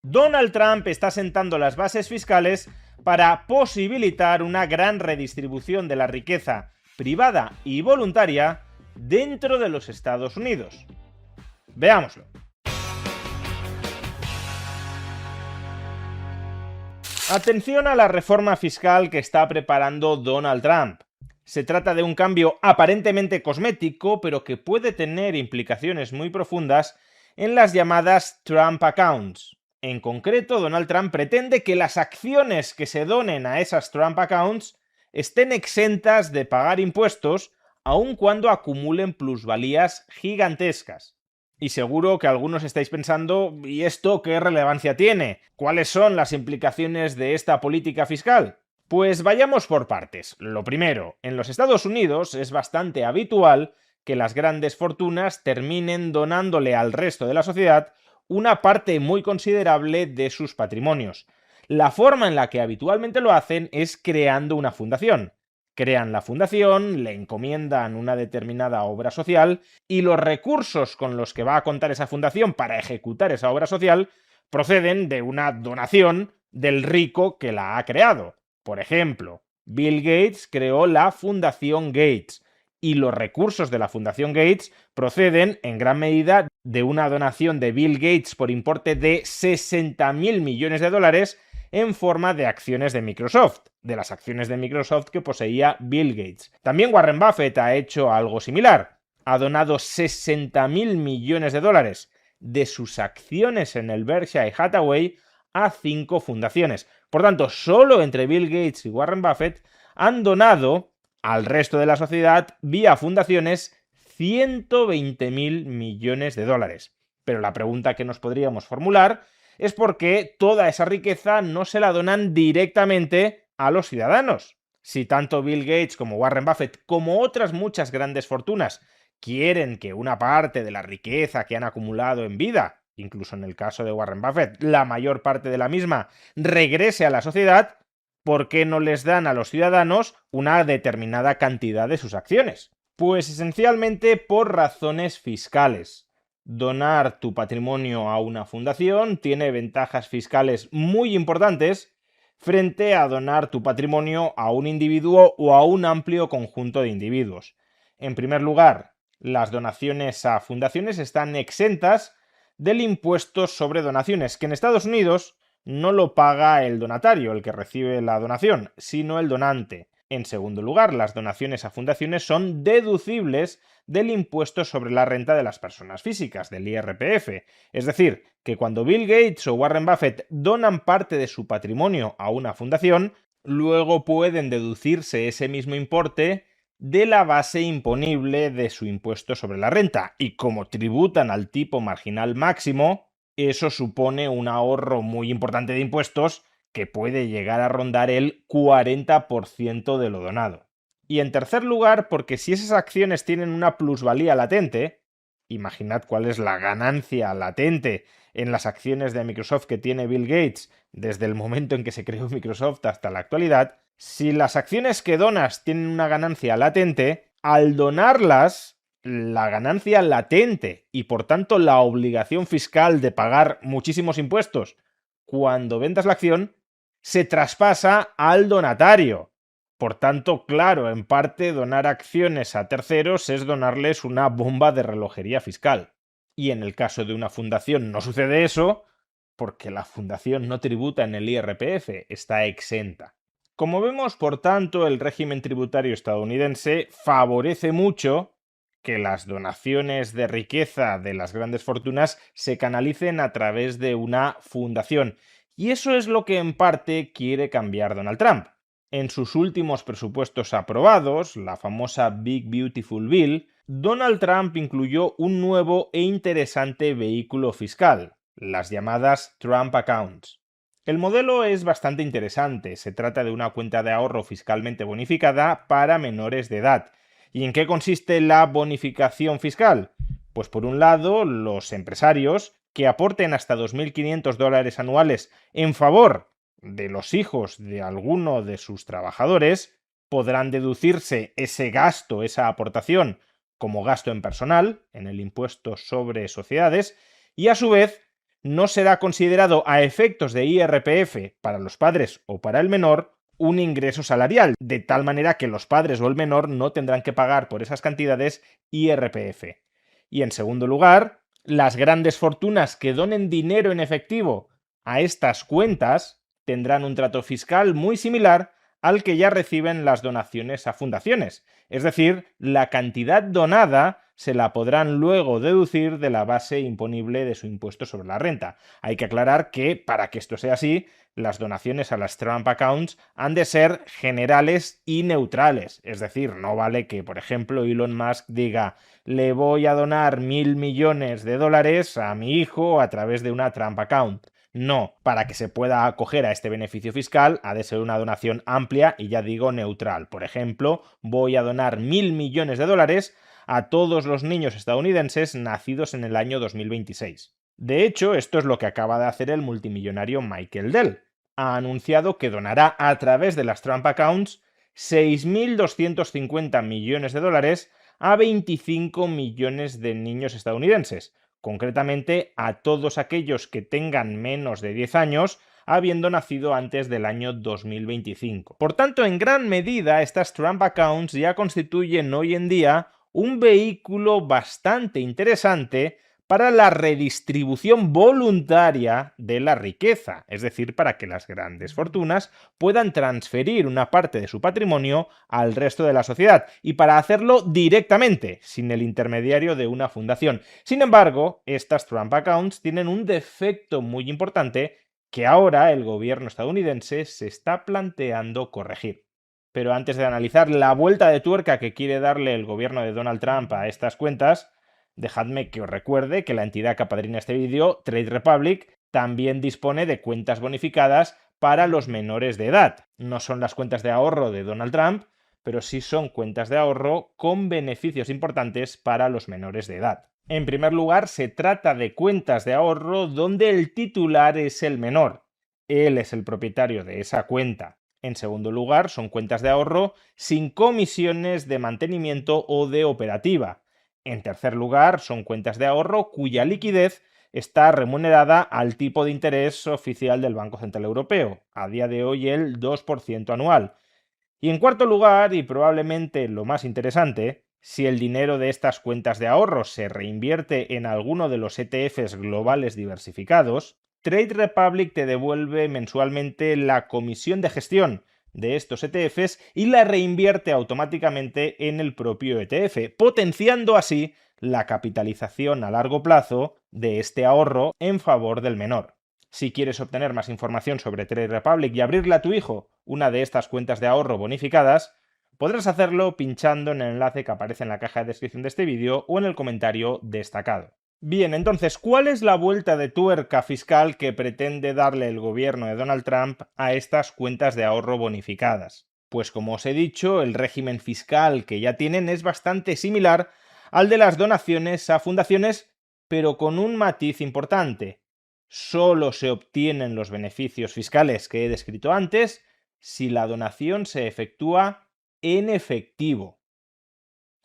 Donald Trump está sentando las bases fiscales para posibilitar una gran redistribución de la riqueza privada y voluntaria dentro de los Estados Unidos. Veámoslo. Atención a la reforma fiscal que está preparando Donald Trump. Se trata de un cambio aparentemente cosmético, pero que puede tener implicaciones muy profundas en las llamadas Trump Accounts. En concreto, Donald Trump pretende que las acciones que se donen a esas Trump Accounts estén exentas de pagar impuestos, aun cuando acumulen plusvalías gigantescas. Y seguro que algunos estáis pensando, ¿y esto qué relevancia tiene? ¿Cuáles son las implicaciones de esta política fiscal? Pues vayamos por partes. Lo primero, en los Estados Unidos es bastante habitual que las grandes fortunas terminen donándole al resto de la sociedad una parte muy considerable de sus patrimonios. La forma en la que habitualmente lo hacen es creando una fundación. Crean la fundación, le encomiendan una determinada obra social y los recursos con los que va a contar esa fundación para ejecutar esa obra social proceden de una donación del rico que la ha creado. Por ejemplo, Bill Gates creó la Fundación Gates y los recursos de la Fundación Gates proceden en gran medida de una donación de Bill Gates por importe de 60.000 millones de dólares en forma de acciones de Microsoft, de las acciones de Microsoft que poseía Bill Gates. También Warren Buffett ha hecho algo similar. Ha donado 60.000 millones de dólares de sus acciones en el Berkshire Hathaway a 5 fundaciones. Por tanto, solo entre Bill Gates y Warren Buffett han donado al resto de la sociedad vía fundaciones 120.000 millones de dólares. Pero la pregunta que nos podríamos formular es por qué toda esa riqueza no se la donan directamente a los ciudadanos. Si tanto Bill Gates como Warren Buffett, como otras muchas grandes fortunas, quieren que una parte de la riqueza que han acumulado en vida, incluso en el caso de Warren Buffett, la mayor parte de la misma, regrese a la sociedad, ¿por qué no les dan a los ciudadanos una determinada cantidad de sus acciones? Pues esencialmente por razones fiscales. Donar tu patrimonio a una fundación tiene ventajas fiscales muy importantes frente a donar tu patrimonio a un individuo o a un amplio conjunto de individuos. En primer lugar, las donaciones a fundaciones están exentas del impuesto sobre donaciones, que en Estados Unidos no lo paga el donatario, el que recibe la donación, sino el donante. En segundo lugar, las donaciones a fundaciones son deducibles del impuesto sobre la renta de las personas físicas, del IRPF. Es decir, que cuando Bill Gates o Warren Buffett donan parte de su patrimonio a una fundación, luego pueden deducirse ese mismo importe de la base imponible de su impuesto sobre la renta. Y como tributan al tipo marginal máximo, eso supone un ahorro muy importante de impuestos que puede llegar a rondar el 40% de lo donado. Y en tercer lugar, porque si esas acciones tienen una plusvalía latente, imaginad cuál es la ganancia latente en las acciones de Microsoft que tiene Bill Gates desde el momento en que se creó Microsoft hasta la actualidad, si las acciones que donas tienen una ganancia latente, al donarlas, la ganancia latente y por tanto la obligación fiscal de pagar muchísimos impuestos cuando vendas la acción se traspasa al donatario. Por tanto, claro, en parte donar acciones a terceros es donarles una bomba de relojería fiscal. Y en el caso de una fundación no sucede eso, porque la fundación no tributa en el IRPF, está exenta. Como vemos, por tanto, el régimen tributario estadounidense favorece mucho que las donaciones de riqueza de las grandes fortunas se canalicen a través de una fundación. Y eso es lo que en parte quiere cambiar Donald Trump. En sus últimos presupuestos aprobados, la famosa Big Beautiful Bill, Donald Trump incluyó un nuevo e interesante vehículo fiscal, las llamadas Trump Accounts. El modelo es bastante interesante, se trata de una cuenta de ahorro fiscalmente bonificada para menores de edad. ¿Y en qué consiste la bonificación fiscal? Pues por un lado, los empresarios que aporten hasta 2.500 dólares anuales en favor de los hijos de alguno de sus trabajadores podrán deducirse ese gasto, esa aportación, como gasto en personal, en el impuesto sobre sociedades, y a su vez no será considerado a efectos de IRPF para los padres o para el menor un ingreso salarial, de tal manera que los padres o el menor no tendrán que pagar por esas cantidades IRPF. Y en segundo lugar, las grandes fortunas que donen dinero en efectivo a estas cuentas tendrán un trato fiscal muy similar al que ya reciben las donaciones a fundaciones. Es decir, la cantidad donada se la podrán luego deducir de la base imponible de su impuesto sobre la renta. Hay que aclarar que, para que esto sea así, las donaciones a las Trump Accounts han de ser generales y neutrales. Es decir, no vale que, por ejemplo, Elon Musk diga: le voy a donar 1.000 millones de dólares a mi hijo a través de una Trump Account. No, para que se pueda acoger a este beneficio fiscal ha de ser una donación amplia y, ya digo, neutral. Por ejemplo, voy a donar 1.000 millones de dólares a todos los niños estadounidenses nacidos en el año 2026. De hecho, esto es lo que acaba de hacer el multimillonario Michael Dell. Ha anunciado que donará a través de las Trump Accounts 6.250 millones de dólares a 25 millones de niños estadounidenses, concretamente a todos aquellos que tengan menos de 10 años, habiendo nacido antes del año 2025. Por tanto, en gran medida, estas Trump Accounts ya constituyen hoy en día un vehículo bastante interesante para la redistribución voluntaria de la riqueza, es decir, para que las grandes fortunas puedan transferir una parte de su patrimonio al resto de la sociedad y para hacerlo directamente, sin el intermediario de una fundación. Sin embargo, estas Trump Accounts tienen un defecto muy importante que ahora el gobierno estadounidense se está planteando corregir. Pero antes de analizar la vuelta de tuerca que quiere darle el gobierno de Donald Trump a estas cuentas, dejadme que os recuerde que la entidad que apadrina este vídeo, Trade Republic, también dispone de cuentas bonificadas para los menores de edad. No son las cuentas de ahorro de Donald Trump, pero sí son cuentas de ahorro con beneficios importantes para los menores de edad. En primer lugar, se trata de cuentas de ahorro donde el titular es el menor. Él es el propietario de esa cuenta. En segundo lugar, son cuentas de ahorro sin comisiones de mantenimiento o de operativa. En tercer lugar, son cuentas de ahorro cuya liquidez está remunerada al tipo de interés oficial del Banco Central Europeo, a día de hoy el 2% anual. Y en cuarto lugar, y probablemente lo más interesante, si el dinero de estas cuentas de ahorro se reinvierte en alguno de los ETFs globales diversificados, Trade Republic te devuelve mensualmente la comisión de gestión de estos ETFs y la reinvierte automáticamente en el propio ETF, potenciando así la capitalización a largo plazo de este ahorro en favor del menor. Si quieres obtener más información sobre Trade Republic y abrirle a tu hijo una de estas cuentas de ahorro bonificadas, podrás hacerlo pinchando en el enlace que aparece en la caja de descripción de este vídeo o en el comentario destacado. Bien, entonces, ¿cuál es la vuelta de tuerca fiscal que pretende darle el gobierno de Donald Trump a estas cuentas de ahorro bonificadas? Pues como os he dicho, el régimen fiscal que ya tienen es bastante similar al de las donaciones a fundaciones, pero con un matiz importante. Solo se obtienen los beneficios fiscales que he descrito antes si la donación se efectúa en efectivo.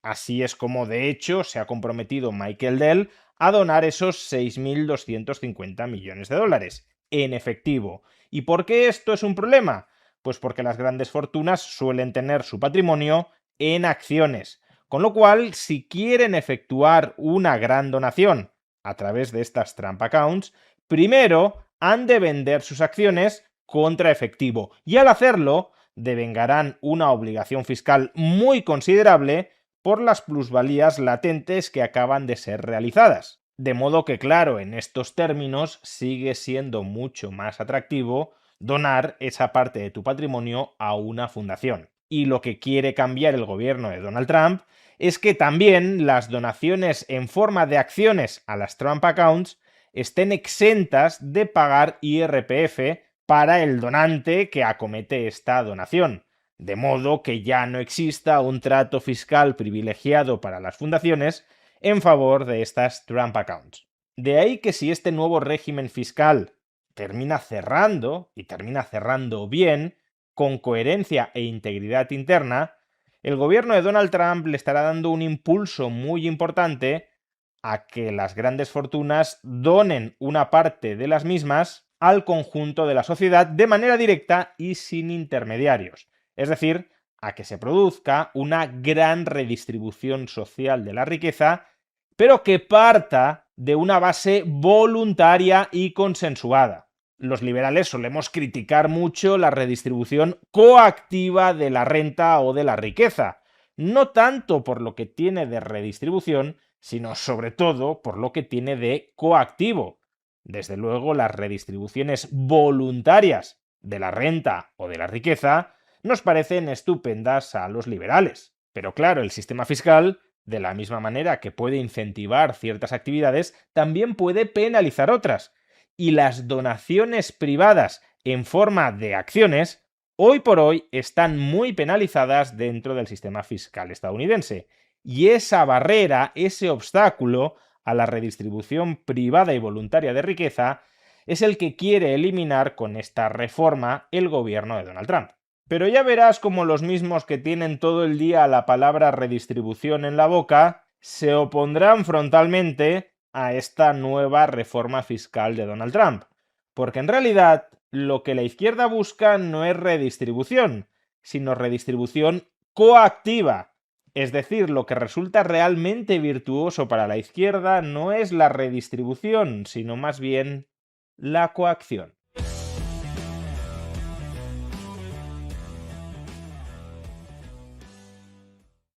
Así es como, de hecho, se ha comprometido Michael Dell a donar esos 6.250 millones de dólares en efectivo. ¿Y por qué esto es un problema? Pues porque las grandes fortunas suelen tener su patrimonio en acciones. Con lo cual, si quieren efectuar una gran donación a través de estas Trump Accounts, primero han de vender sus acciones contra efectivo. Y al hacerlo, devengarán una obligación fiscal muy considerable por las plusvalías latentes que acaban de ser realizadas. De modo que, claro, en estos términos sigue siendo mucho más atractivo donar esa parte de tu patrimonio a una fundación. Y lo que quiere cambiar el gobierno de Donald Trump es que también las donaciones en forma de acciones a las Trump Accounts estén exentas de pagar IRPF para el donante que acomete esta donación. De modo que ya no exista un trato fiscal privilegiado para las fundaciones en favor de estas Trump Accounts. De ahí que si este nuevo régimen fiscal termina cerrando, y termina cerrando bien, con coherencia e integridad interna, el gobierno de Donald Trump le estará dando un impulso muy importante a que las grandes fortunas donen una parte de las mismas al conjunto de la sociedad de manera directa y sin intermediarios. Es decir, a que se produzca una gran redistribución social de la riqueza, pero que parta de una base voluntaria y consensuada. Los liberales solemos criticar mucho la redistribución coactiva de la renta o de la riqueza, no tanto por lo que tiene de redistribución, sino sobre todo por lo que tiene de coactivo. Desde luego, las redistribuciones voluntarias de la renta o de la riqueza nos parecen estupendas a los liberales. Pero claro, el sistema fiscal, de la misma manera que puede incentivar ciertas actividades, también puede penalizar otras. Y las donaciones privadas en forma de acciones, hoy por hoy, están muy penalizadas dentro del sistema fiscal estadounidense. Y esa barrera, ese obstáculo a la redistribución privada y voluntaria de riqueza, es el que quiere eliminar con esta reforma el gobierno de Donald Trump. Pero ya verás como los mismos que tienen todo el día la palabra redistribución en la boca se opondrán frontalmente a esta nueva reforma fiscal de Donald Trump. Porque en realidad lo que la izquierda busca no es redistribución, sino redistribución coactiva. Es decir, lo que resulta realmente virtuoso para la izquierda no es la redistribución, sino más bien la coacción.